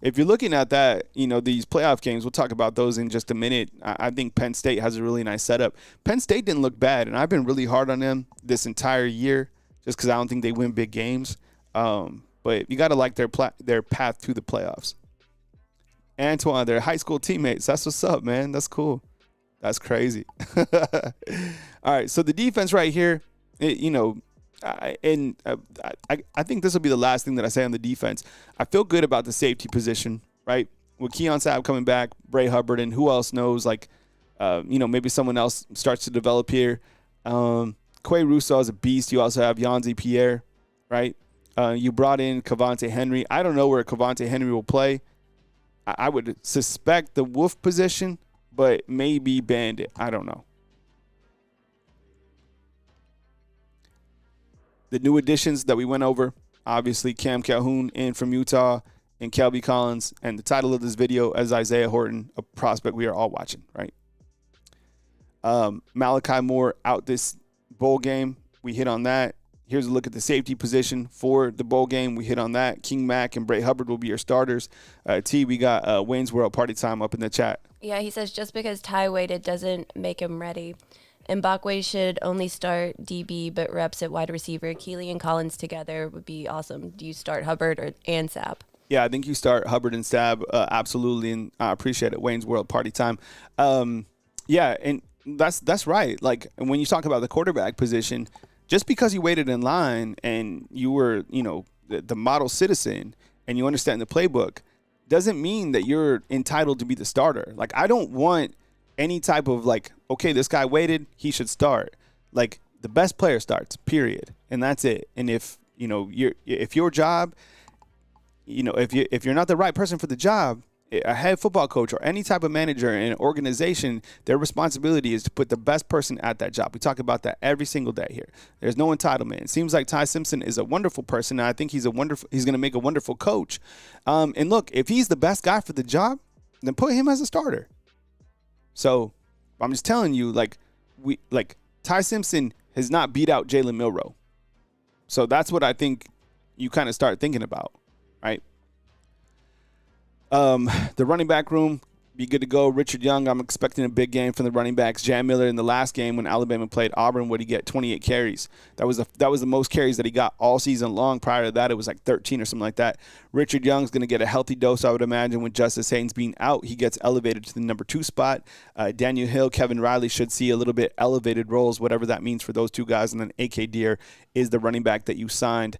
If you're looking at that, these playoff games, we'll talk about those in just a minute. I think Penn State has a really nice setup. Penn State didn't look bad, and I've been really hard on them this entire year just because I don't think they win big games. But you got to like their path to the playoffs. Antoine, they're high school teammates. That's what's up, man. That's cool. That's crazy. All right, so the defense right here, I think this will be the last thing that I say on the defense. I feel good about the safety position, right? With Keon Sabb coming back, Bray Hubbard, and who else knows? Maybe someone else starts to develop here. Quay Russo is a beast. You also have Yanzi Pierre, right? You brought in Cavante Henry. I don't know where Cavante Henry will play. I would suspect the Wolf position, but maybe Bandit. I don't know. The new additions that we went over, obviously Cam Calhoun in from Utah and Kelby Collins. And the title of this video is Isaiah Horton, a prospect we are all watching, right? Malachi Moore out this bowl game. We hit on that. Here's a look at the safety position for the bowl game. We hit on that. King Mack and Bray Hubbard will be your starters. T, we got Wayne's World Party Time up in the chat. Yeah, he says just because Ty waited doesn't make him ready. Mbakwe should only start DB, but reps at wide receiver. Keely and Collins together would be awesome. Do you start Hubbard and Sapp? Yeah, I think you start Hubbard and Sapp, absolutely, and I appreciate it. Wayne's World Party Time. Yeah, and that's right. Like, when you talk about the quarterback position, just because you waited in line and you were, the model citizen and you understand the playbook doesn't mean that you're entitled to be the starter. Like, I don't want any type of okay, this guy waited, he should start. Like, the best player starts, period. And that's it. And if your job, if you're not the right person for the job, a head football coach or any type of manager in an organization, their responsibility is to put the best person at that job. We talk about that every single day here. There's no entitlement. It seems like Ty Simpson is a wonderful person, and I think he's going to make a wonderful coach. And look, if he's the best guy for the job, then put him as a starter. So I'm just telling you, Ty Simpson has not beat out Jalen Milroe. So that's what I think you kind of start thinking about, right? The running back room, be good to go. Richard Young, I'm expecting a big game from the running backs. Jam Miller in the last game when Alabama played Auburn, would he get 28 carries? That was the most carries that he got all season long. Prior to that, it was like 13 or something like that. Richard Young's going to get a healthy dose, I would imagine, with Justice Haynes being out. He gets elevated to the number 2 spot. Daniel Hill, Kevin Riley should see a little bit elevated roles, whatever that means for those two guys. And then A.K. Deere is the running back that you signed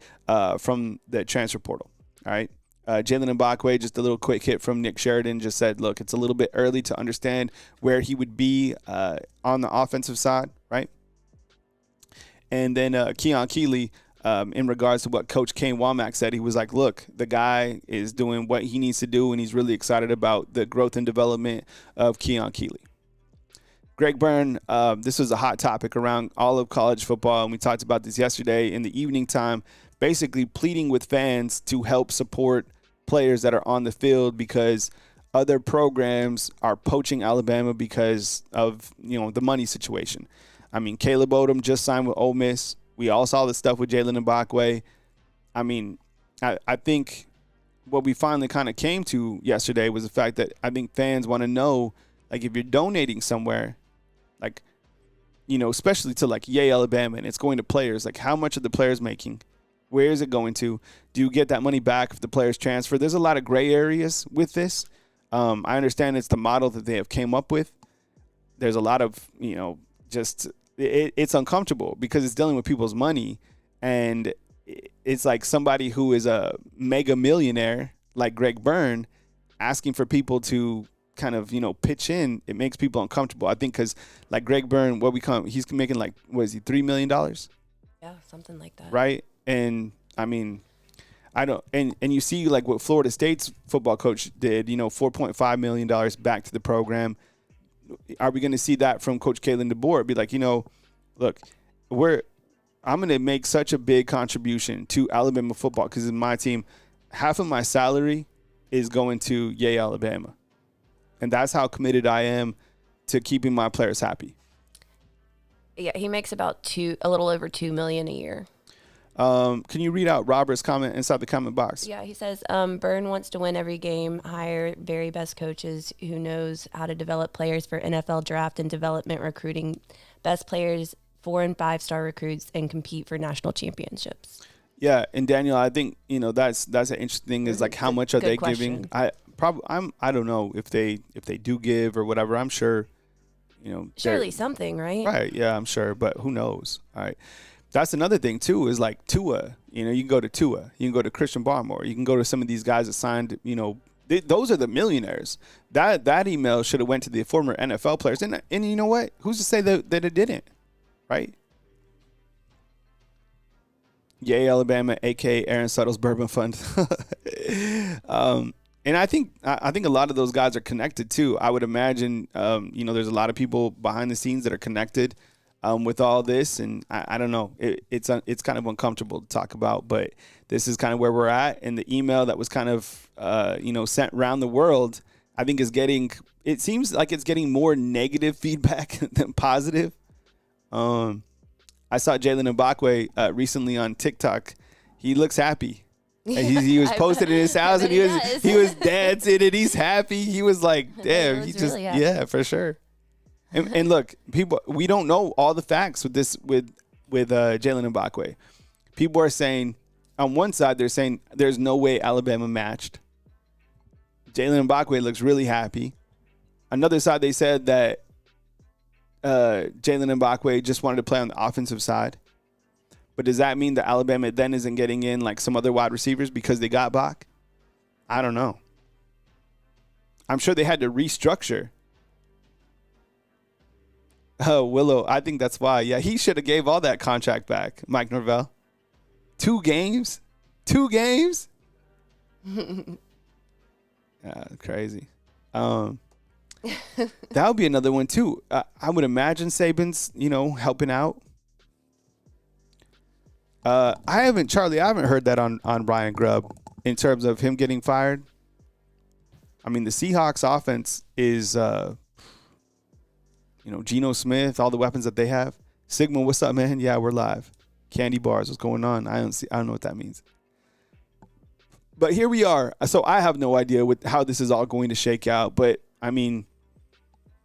from the transfer portal, all right? Jalen Mbakwe, just a little quick hit from Nick Sheridan, just said, look, it's a little bit early to understand where he would be on the offensive side, right? And then Keon Keeley, in regards to what Coach Kane Womack said, he was like, look, the guy is doing what he needs to do, and he's really excited about the growth and development of Keon Keeley. Greg Byrne, this was a hot topic around all of college football, and we talked about this yesterday in the evening time, basically pleading with fans to help support players that are on the field because other programs are poaching Alabama because of, the money situation. I mean, Caleb Odom just signed with Ole Miss. We all saw the stuff with Jalen Mbakwe. I mean, I think what we finally kind of came to yesterday was the fact that I think fans want to know, if you're donating somewhere, especially to Yay Alabama, and it's going to players, how much are the players making? Where is it going to? Do you get that money back if the players transfer? There's a lot of gray areas with this. I understand it's the model that they have came up with. There's a lot of, it's uncomfortable because it's dealing with people's money. And it's like somebody who is a mega millionaire like Greg Byrne asking for people to kind of, pitch in. It makes people uncomfortable. I think because Greg Byrne, he's making $3 million? Yeah, something like that. Right? And I mean, I don't, and you see what Florida State's football coach did, $4.5 million back to the program. Are we going to see that from Coach Kalen DeBoer? Be like, look, I'm going to make such a big contribution to Alabama football because in my team, half of my salary is going to Yay Alabama. And that's how committed I am to keeping my players happy. Yeah, he makes about a little over $2 million a year. Can you read out Robert's comment inside the comment box? Yeah, he says, Byrne wants to win every game, hire very best coaches who knows how to develop players for NFL draft and development recruiting, best players, 4- and 5-star recruits, and compete for national championships. Yeah, and Daniel, I think, that's an interesting thing is how much are they giving? I don't know if they do give or whatever. I'm sure, surely something, right? Right, yeah, I'm sure, but who knows? All right. That's another thing, too, is Tua. You can go to Tua. You can go to Christian Barmore. You can go to some of these guys that signed, those are the millionaires. That email should have went to the former NFL players. And you know what? Who's to say that it didn't, right? Yay, Alabama, aka Aaron Suttle's Bourbon Fund. And I think a lot of those guys are connected too. I would imagine, there's a lot of people behind the scenes that are connected with all this, and I don't know. It's kind of uncomfortable to talk about, but this is kind of where we're at. And the email that was kind of sent around the world, I think it seems like it's getting more negative feedback than positive. I saw Jalen Mbakwe recently on TikTok. He looks happy. He was posted in his house and he was dancing and he's happy. He was like, damn, he just, really yeah, for sure. And look, people, we don't know all the facts with Jalen Mbakwe. People are saying, on one side, they're saying there's no way Alabama matched. Jalen Mbakwe looks really happy. Another side, they said that Jalen Mbakwe just wanted to play on the offensive side. But does that mean that Alabama then isn't getting in like some other wide receivers because they got Bach? I don't know. I'm sure they had to restructure. Oh, Willow, I think that's why. Yeah, he should have gave all that contract back, Mike Norvell. 2 games? 2 games? Crazy. That would be another one too. I would imagine Saban's, helping out. I haven't heard that on Ryan Grubb in terms of him getting fired. I mean, the Seahawks offense is, Geno Smith, all the weapons that they have. Sigma, what's up, man? Yeah, we're live. Candy bars, what's going on? I don't know what that means. But here we are. So I have no idea how this is all going to shake out. But I mean,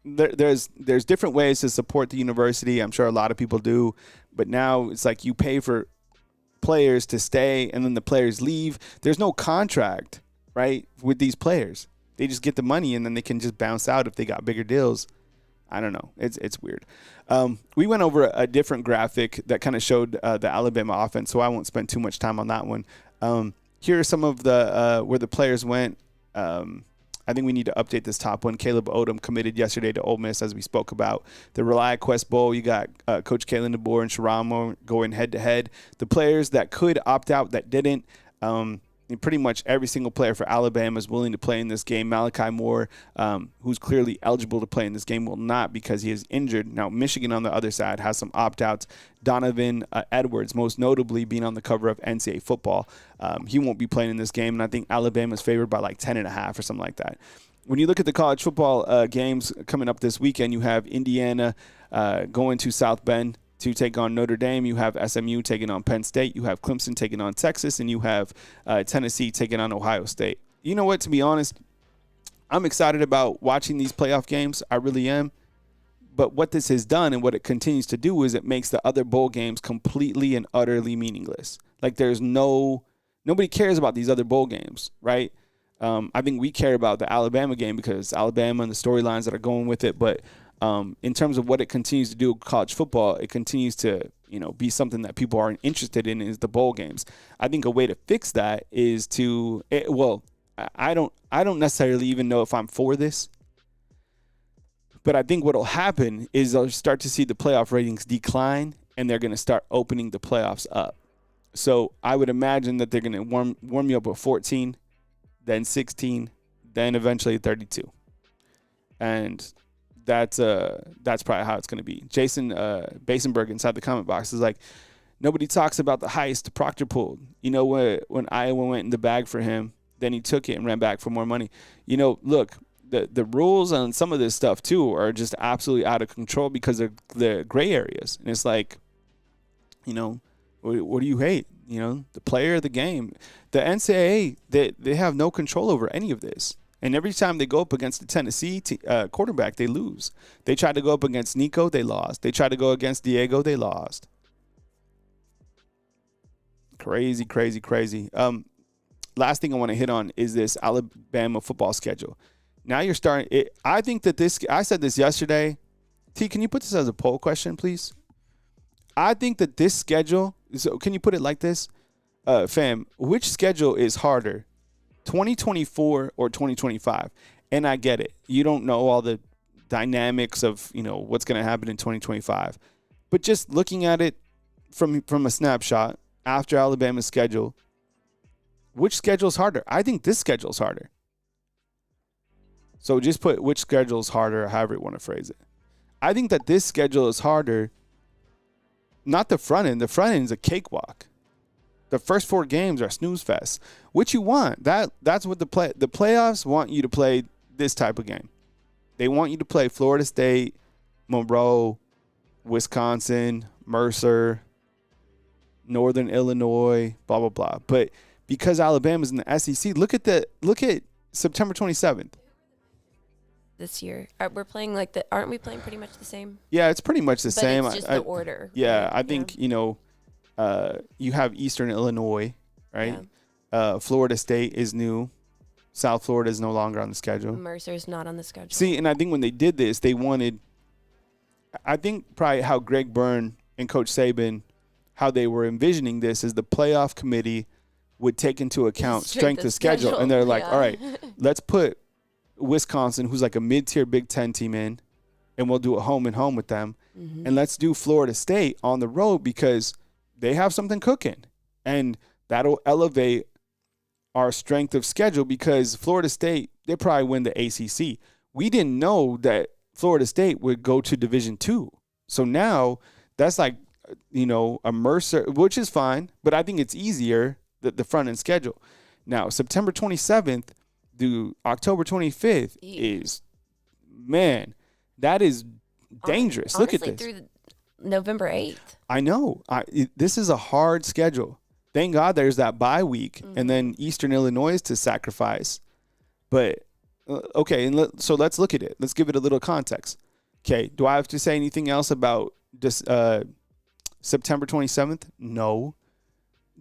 there's different ways to support the university. I'm sure a lot of people do. But now it's like you pay for players to stay and then the players leave. There's no contract, right, with these players. They just get the money and then they can just bounce out if they got bigger deals. I don't know. It's weird. We went over a different graphic that kind of showed the Alabama offense, so I won't spend too much time on that one. Here are some of the where the players went. I think we need to update this top one. Caleb Odom committed yesterday to Ole Miss, as we spoke about. The ReliaQuest Bowl, you got Coach Kalen DeBoer and Sharamo going head-to-head. The players that could opt out that didn't, pretty much every single player for Alabama is willing to play in this game. Malachi Moore, who's clearly eligible to play in this game, will not because he is injured. Now, Michigan on the other side has some opt-outs. Donovan Edwards, most notably being on the cover of NCAA football. He won't be playing in this game, and I think Alabama's favored by like 10.5 or something like that. When you look at the college football games coming up this weekend, you have Indiana going to South Bend to take on Notre Dame. You have SMU taking on Penn State. You have Clemson taking on Texas, and you have Tennessee taking on Ohio State. You know what? To be honest, I'm excited about watching these playoff games. I really am. But what this has done and what it continues to do is it makes the other bowl games completely and utterly meaningless. Like nobody cares about these other bowl games, right? I think we care about the Alabama game because Alabama and the storylines that are going with it. But in terms of what it continues to do with college football, it continues to, be something that people aren't interested in is the bowl games. I think a way to fix that is I don't necessarily even know if I'm for this. But I think what will happen is they'll start to see the playoff ratings decline, and they're going to start opening the playoffs up. So I would imagine that they're going to warm you up with 14, then 16, then eventually 32. And that's probably how it's going to be. Jason Basenberg inside the comment box is like, nobody talks about the heist Proctor pulled. When Iowa went in the bag for him, then he took it and ran back for more money. Look, the rules on some of this stuff too are just absolutely out of control because of the gray areas. And it's like, what do you hate? The player of the game. The NCAA, they have no control over any of this. And every time they go up against the Tennessee quarterback, they lose. They tried to go up against Nico, they lost. They tried to go against Diego, they lost. Crazy, crazy, crazy. Last thing I want to hit on is this Alabama football schedule. Now you're starting it. I think that I said this yesterday. T, can you put this as a poll question, please? I think that this schedule, so can you put it like this? Fam, which schedule is harder, 2024 or 2025? And I get it. You don't know all the dynamics of, what's going to happen in 2025. But just looking at it from a snapshot, after Alabama's schedule. Which schedule is harder? I think this schedule is harder. So just put which schedule is harder, however you want to phrase it. I think that this schedule is harder, not the front end. The front end is a cakewalk. The first 4 games are snooze fest. What you want, that's what the playoffs want you to play this type of game. They want you to play Florida State, Monroe, Wisconsin, Mercer, Northern Illinois, blah, blah, blah. But because Alabama's in the SEC, look at September 27th. This year, aren't we playing pretty much the same? Yeah, it's pretty much the same. It's just the order. Yeah, right? I think, you have Eastern Illinois, right? Yeah. Florida State is new. South Florida is no longer on the schedule. Mercer's not on the schedule. See, and I think when they did this, I think probably how Greg Byrne and Coach Saban, how they were envisioning this is the playoff committee would take into account strength of schedule. And they're like, all right, let's put Wisconsin, who's like a mid-tier Big Ten team in, and we'll do a home and home with them. Mm-hmm. And let's do Florida State on the road because they have something cooking. And that'll elevate our strength of schedule because Florida State, they probably win the ACC. We didn't know that Florida State would go to Division II. So now that's like, a Mercer, which is fine, but I think it's easier, the front end schedule. Now, September 27th through October 25th is, man, that is dangerous. Honestly, look at this. Through November 8th. I know. This is a hard schedule. Thank God there's that bye week and then Eastern Illinois to sacrifice. But, okay, so let's look at it. Let's give it a little context. Okay, do I have to say anything else about this September 27th? No.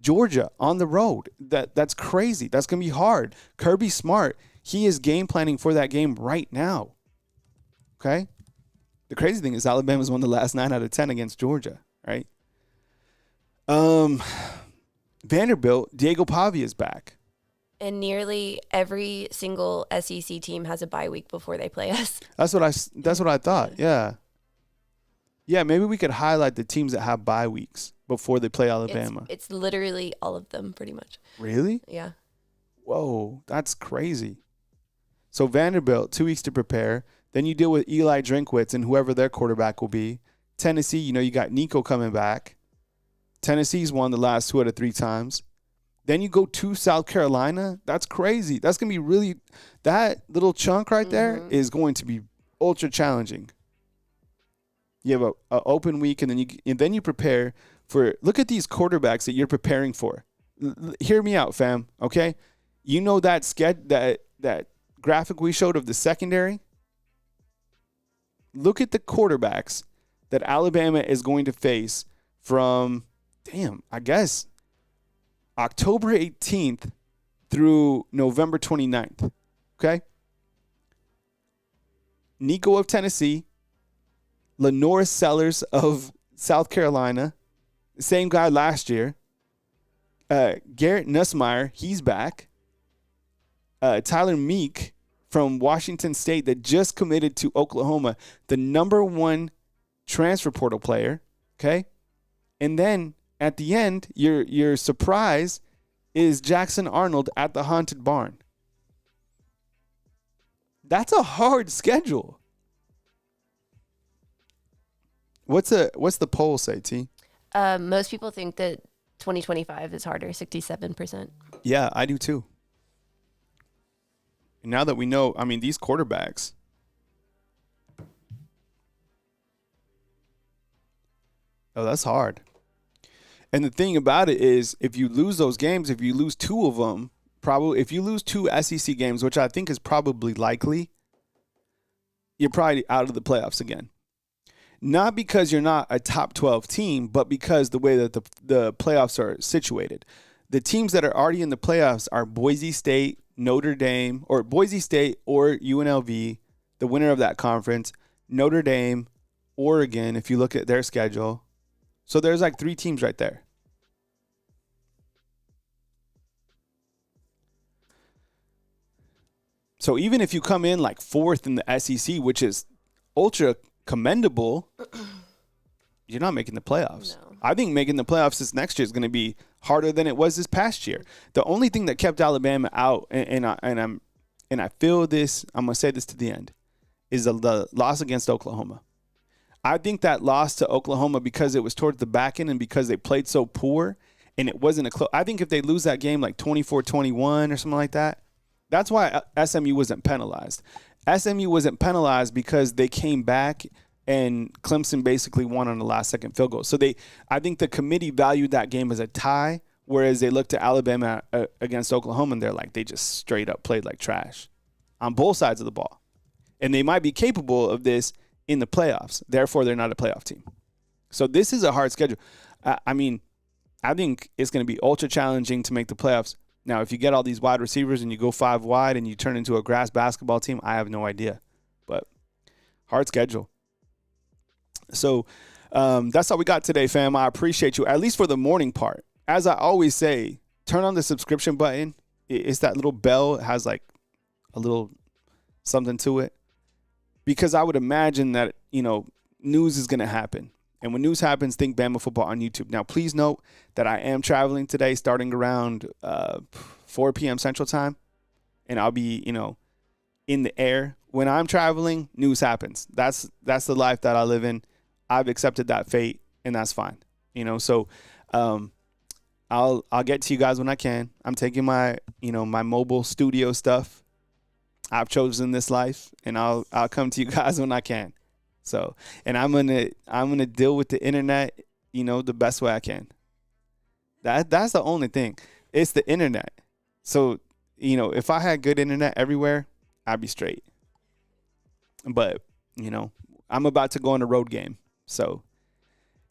Georgia on the road. That's crazy. That's going to be hard. Kirby Smart, he is game planning for that game right now. Okay? The crazy thing is Alabama's won the last 9 out of 10 against Georgia, right? Vanderbilt, Diego Pavia is back. And nearly every single SEC team has a bye week before they play us. That's what I thought. Yeah. Yeah, maybe we could highlight the teams that have bye weeks before they play Alabama. It's literally all of them pretty much. Really? Yeah. Whoa, that's crazy. So Vanderbilt, 2 weeks to prepare. Then you deal with Eli Drinkwitz and whoever their quarterback will be. Tennessee, you got Nico coming back. Tennessee's won the last 2 out of 3 times. Then you go to South Carolina. That's crazy. That's going to be really – that little chunk right there is going to be ultra challenging. You have an open week, and then you prepare for – look at these quarterbacks that you're preparing for. Hear me out, fam, okay? You know that that graphic we showed of the secondary? Look at the quarterbacks that Alabama is going to face from – I guess October 18th through November 29th. Okay? Nico of Tennessee, Lenoris Sellers of South Carolina, the same guy last year. Garrett Nussmeier, he's back. Tyler Meek from Washington State that just committed to Oklahoma, the number 1 transfer portal player. Okay? And then at the end, your surprise is Jackson Arnold at the Haunted Barn. That's a hard schedule. What's the poll say, T? Most people think that 2025 is harder, 67%. Yeah, I do too. And now that we know, these quarterbacks. Oh, that's hard. And the thing about it is, if you lose those games, if you lose 2 of them, if you lose 2 SEC games, which I think is probably likely, you're probably out of the playoffs again. Not because you're not a top 12 team, but because the way that the playoffs are situated. The teams that are already in the playoffs are Boise State, Notre Dame, or Boise State or UNLV, the winner of that conference, Notre Dame, Oregon, if you look at their schedule. So there's like 3 teams right there. So even if you come in like 4th in the SEC, which is ultra commendable, you're not making the playoffs. No. I think making the playoffs this next year is going to be harder than it was this past year. The only thing that kept Alabama out, and I feel this, I'm gonna say this to the end, is the loss against Oklahoma. I think that loss to Oklahoma, because it was towards the back end and because they played so poor and it wasn't a close. I think if they lose that game like 24-21 or something like that, that's why SMU wasn't penalized. SMU wasn't penalized because they came back and Clemson basically won on the last second field goal. So I think the committee valued that game as a tie, whereas they looked at Alabama against Oklahoma and they're like, they just straight up played like trash on both sides of the ball. And they might be capable of this in the playoffs. Therefore, they're not a playoff team. So this is a hard schedule. I mean, I think it's going to be ultra challenging to make the playoffs. Now, if you get all these wide receivers and you go 5 wide and you turn into a grass basketball team, I have no idea. But hard schedule. So that's all we got today, fam. I appreciate you, at least for the morning part. As I always say, turn on the subscription button. It's that little bell. It has like a little something to it. Because I would imagine that, news is going to happen. And when news happens, think Bama football on YouTube. Now, please note that I am traveling today starting around 4 p.m. Central Time. And I'll be, in the air. When I'm traveling, news happens. That's the life that I live in. I've accepted that fate, and that's fine. So I'll get to you guys when I can. I'm taking my, my mobile studio stuff. I've chosen this life, and I'll come to you guys when I can. So, and I'm gonna deal with the internet, the best way I can. That's the only thing. It's the internet. So, if I had good internet everywhere, I'd be straight. But, I'm about to go on a road game. So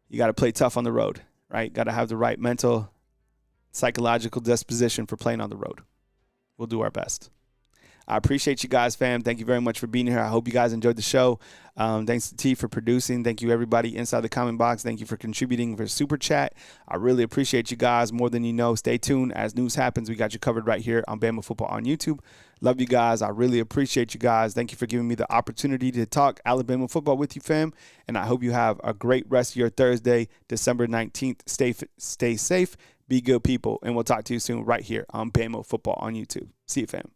you got to play tough on the road, right? Got to have the right mental, psychological disposition for playing on the road. We'll do our best. I appreciate you guys, fam. Thank you very much for being here. I hope you guys enjoyed the show. Thanks to T for producing. Thank you, everybody inside the comment box. Thank you for contributing for Super Chat. I really appreciate you guys more than you know. Stay tuned. As news happens, we got you covered right here on Bama Football on YouTube. Love you guys. I really appreciate you guys. Thank you for giving me the opportunity to talk Alabama football with you, fam. And I hope you have a great rest of your Thursday, December 19th. Stay safe. Be good people. And we'll talk to you soon right here on Bama Football on YouTube. See you, fam.